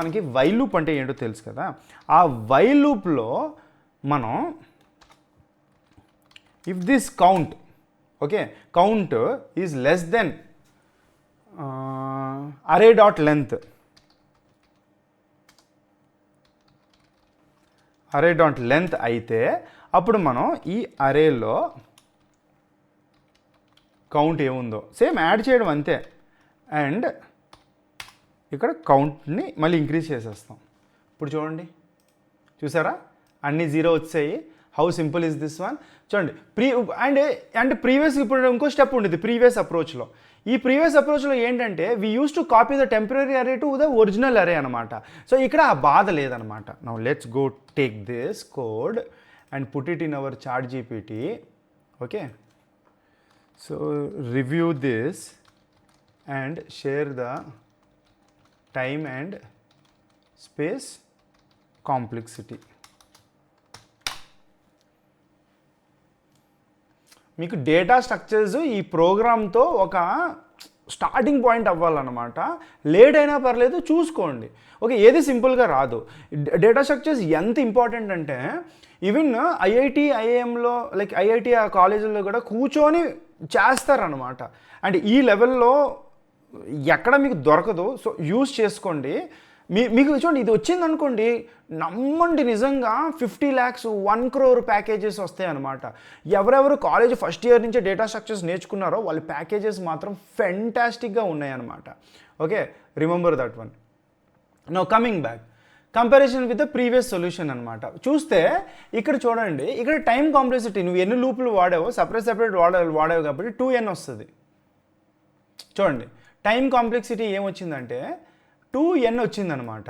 మనకి వైల్ లూప్ అంటే ఏంటో తెలుసు కదా. ఆ వైల్ లూప్లో మనం if this count, okay count is less then array dot length అయితే అప్పుడు మనం ఈ అరేలో కౌంట్ ఏముందో సేమ్ యాడ్ చేయడం అంతే. అండ్ ఇక్కడ కౌంట్ని మళ్ళీ ఇంక్రీజ్ చేసేస్తాం. ఇప్పుడు చూడండి, చూసారా అన్ని జీరో వచ్చాయి. How simple is this one. చూడండి అండ్ ప్రీవియస్ ఇప్పుడు ఇంకో స్టెప్ ఉండేది ప్రీవియస్ అప్రోచ్లో. ఈ ప్రీవియస్ అప్రోచ్లో ఏంటంటే we use to copy the temporary array to the original array అనమాట. సో ఇక్కడ ఆ బాధ లేదనమాట. Now let's go take this code and put it in our ChatGPT. Okay, so review this and share the time and space complexity. మీకు data structures ఈ ప్రోగ్రామ్తో ఒక starting point అవ్వాలన్నమాట. లేట్ అయినా పర్లేదు చూసుకోండి. ఓకే ఏది సింపుల్గా రాదు. డేటా స్ట్రక్చర్స్ ఎంత ఇంపార్టెంట్ అంటే ఈవెన్ ఐఐటి ఐఐఎంలో లైక్ ఐఐటి ఆ కాలేజీల్లో కూడా కూర్చొని చేస్తారనమాట. అండ్ ఈ లెవెల్లో ఎక్కడ మీకు దొరకదు. సో యూజ్ చేసుకోండి. మీకు చూడండి ఇది వచ్చింది అనుకోండి, నమ్మండి నిజంగా 50 lakhs 1 crore ప్యాకేజెస్ వస్తాయి అనమాట. ఎవరెవరు కాలేజ్ ఫస్ట్ ఇయర్ నుంచే డేటా స్ట్రక్చర్స్ నేర్చుకున్నారో వాళ్ళ ప్యాకేజెస్ మాత్రం ఫెంటాస్టిక్గా ఉన్నాయన్నమాట. Okay remember that one. Now coming back, comparison with the previous solution అనమాట. చూస్తే ఇక్కడ చూడండి, ఇక్కడ టైం కాంప్లెక్సిటీ నువ్వు ఎన్ని లూపులు వాడావో సపరేట్ వాడావు కాబట్టి 2n వస్తుంది. చూడండి టైం కాంప్లెక్సిటీ ఏమొచ్చిందంటే 2n వచ్చిందనమాట.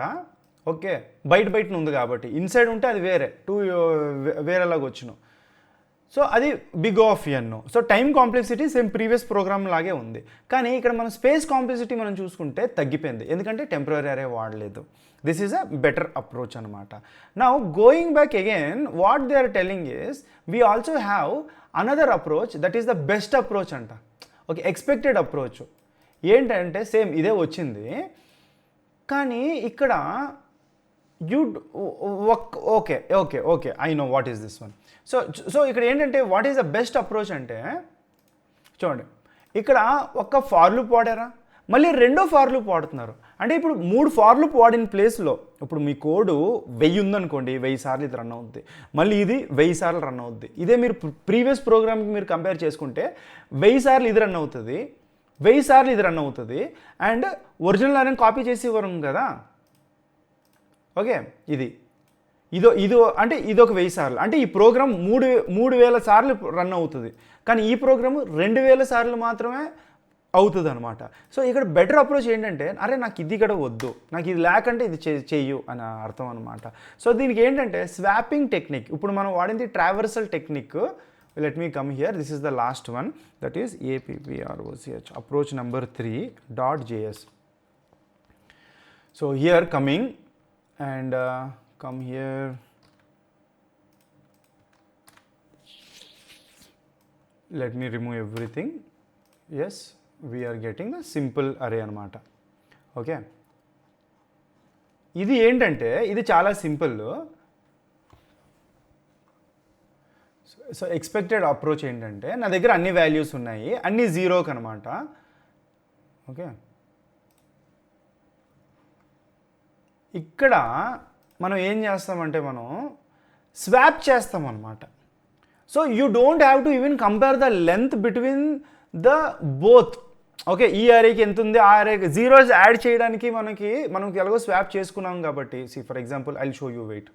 ఓకే బయట ఉంది కాబట్టి ఇన్సైడ్ ఉంటే అది వేరేలాగా వచ్చును. సో అది big of N. So time complexity same previous program లాగే ఉంది. కానీ ఇక్కడ మనం స్పేస్ కాంప్లెక్సిటీ మనం చూసుకుంటే తగ్గిపోయింది, ఎందుకంటే టెంపరీ అరే వాడలేదు. This is a better approach అనమాట. Now going back again what they are telling is we also have another approach that is the best approach అంట. ఓకే ఎక్స్పెక్టెడ్ అప్రోచ్ ఏంటంటే same ఇదే వచ్చింది, కానీ ఇక్కడ okay I know what is this one. So ఇక్కడ ఏంటంటే what is the best approach అంటే చూడండి, ఇక్కడ ఒక్క ఫార్ లూప్ వాడారా, మళ్ళీ రెండో ఫార్ లూప్ వాడుతున్నారు. అంటే ఇప్పుడు 3 ఫార్ లూప్ వాడిన ప్లేస్లో ఇప్పుడు మీ కోడ్ 1000 ఉందనుకోండి, 1000 సార్లు ఇది రన్ అవుద్ది, మళ్ళీ ఇది 1000 సార్లు రన్ అవుద్ది. ఇదే మీరు ప్రీవియస్ ప్రోగ్రామ్కి మీరు కంపేర్ చేసుకుంటే 1000 సార్లు ఇది రన్ అవుతుంది, 1000 సార్లు ఇది రన్ అవుతుంది. అండ్ ఒరిజినల్ అనేది కాపీ చేసి ఇవ్వరు కదా. ఓకే ఇదో అంటే ఇదొక 1000 సార్లు, అంటే ఈ ప్రోగ్రామ్ 3000 సార్లు రన్ అవుతుంది, కానీ ఈ ప్రోగ్రామ్ 2000 సార్లు మాత్రమే అవుతుంది అనమాట. సో ఇక్కడ బెటర్ అప్రోచ్ ఏంటంటే అరే నాకు ఇది కూడా వద్దు, నాకు ఇది లేకంటే ఇది చెయ్యు అని అర్థం అనమాట. సో దీనికి ఏంటంటే స్వాపింగ్ టెక్నిక్. ఇప్పుడు మనం వాడింది traversal technique. Let me come here, this is the last one, that is APPROCH approach number 3.js. So here coming and come here. let me remove everything. Yes, we are getting a simple array అనమాట. Okay, ఇది ఏంటంటే ఇది చాలా simple. So expected approach ఏంటంటే నా దగ్గర అన్ని values ఉన్నాయి, అన్ని జీరోకి అనమాట. ఓకే, ఇక్కడ మనం ఏం చేస్తామంటే మనం స్వాప్ చేస్తాం అనమాట. So you don't have to even compare the length between the both. Okay, ఈ అరేకి ఎంత ఉంది, ఆ అరేకి జీరోస్ యాడ్ చేయడానికి మనకి ఎలాగో స్వాప్ చేసుకున్నాం కాబట్టి. See for example I will show you, wait,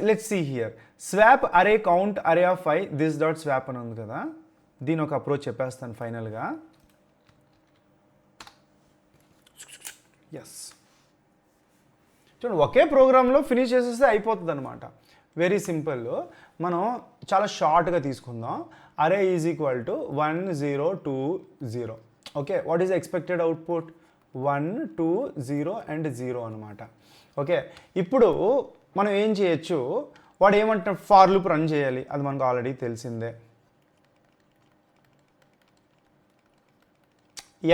let's see here. Swap array count array of 5 this dot swap అని ఉంది కదా, దీని ఒక అప్రోచ్ చెప్పేస్తాను ఫైనల్గా. ఎస్, చూడండి, ఒకే ప్రోగ్రాంలో ఫినిష్ చేసేస్తే అయిపోతుంది అనమాట. Very simple. మనం చాలా షార్ట్గా తీసుకుందాం. అరే is equal to 1 0 2 0. Okay, what is expected output? 1 2 0 and 0 అనమాట. ఓకే, ఇప్పుడు మనం ఏం చేయొచ్చు, వాడు ఏమంటున్నాడు, ఫార్ లూప్ రన్ చేయాలి, అది మనకు ఆల్రెడీ తెలిసిందే.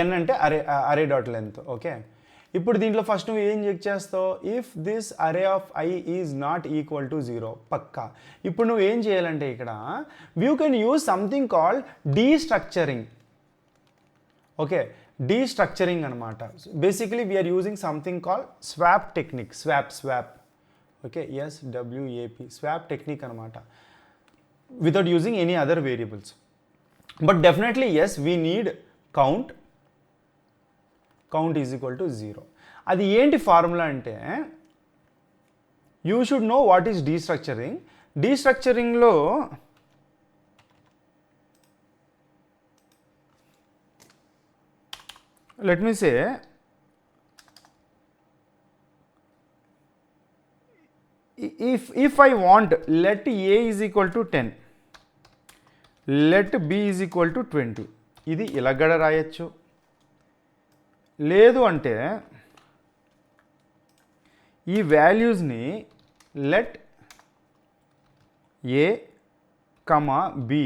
ఎన్ అంటే అరే డాట్ లెంత్. ఓకే, ఇప్పుడు దీంట్లో ఫస్ట్ నువ్వు ఏం చెక్ చేస్తావు, if this array of I is not equal to 0, పక్కా. ఇప్పుడు నువ్వు ఏం చేయాలంటే ఇక్కడ you can use something called destructuring. Okay, destructuring అనమాట. Basically we're using something called swap technique. Swap. Okay, SWAP, swap technique అనమాట, without using any other variables. But definitely yes, we need count is equal to 0. అది ఏంటి formula అంటే, you should know what is destructuring. డీస్ట్రక్చరింగ్లో let me say, if I want let A is equal to 10, let B is equal to 20, ఇది ఇలాగడ రాయొచ్చు. లేదు అంటే ఈ వాల్యూస్ని let A, B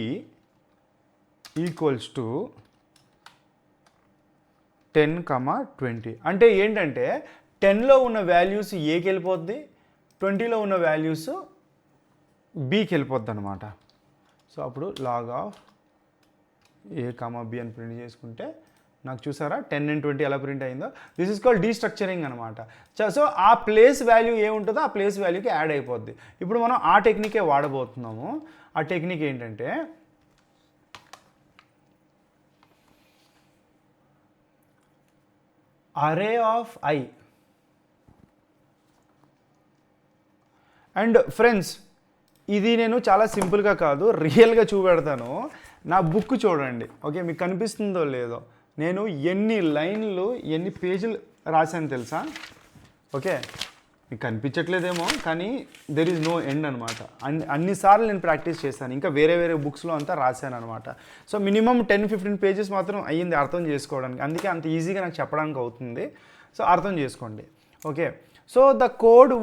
equals to 10, 20. అంటే ఏంటంటే 10లో ఉన్న వాల్యూస్ ఏకి వెళ్ళిపోద్ది, 20లో ఉన్న వాల్యూస్ బీకి వెళ్ళిపోద్ది అనమాట. సో అప్పుడు లాగ్ ఆఫ్ A, B అని ప్రింట్ చేసుకుంటే నాకు చూసారా 10 and 20 ఎలా ప్రింట్ అయిందో. దిస్ ఇస్ కాల్డ్ డీస్ట్రక్చరింగ్ అనమాట. సో ఆ ప్లేస్ వాల్యూ ఏముంటుందో ఆ ప్లేస్ వాల్యూకి యాడ్ అయిపోద్ది. ఇప్పుడు మనం ఆ టెక్నికే వాడబోతున్నాము. ఆ టెక్నిక్ ఏంటంటే, అరే ఆఫ్ ఐ. అండ్ ఫ్రెండ్స్, ఇది నేను చాలా సింపుల్గా కాదు, రియల్గా చూపెడతాను. నా బుక్ చూడండి. ఓకే, మీకు కనిపిస్తుందో లేదో, నేను ఎన్ని లైన్లు ఎన్ని పేజీలు రాశాను తెలుసా? ఓకే, మీకు కనిపించట్లేదేమో, కానీ దెర్ ఈజ్ నో ఎండ్ అనమాట. అన్నిసార్లు నేను ప్రాక్టీస్ చేశాను, ఇంకా వేరే బుక్స్లో అంతా రాశాను అనమాట. సో మినిమం 10-15 పేజెస్ మాత్రం అయ్యింది అర్థం చేసుకోవడానికి. అందుకే అంత ఈజీగా నాకు చెప్పడానికి అవుతుంది. సో అర్థం చేసుకోండి. Okay, so the code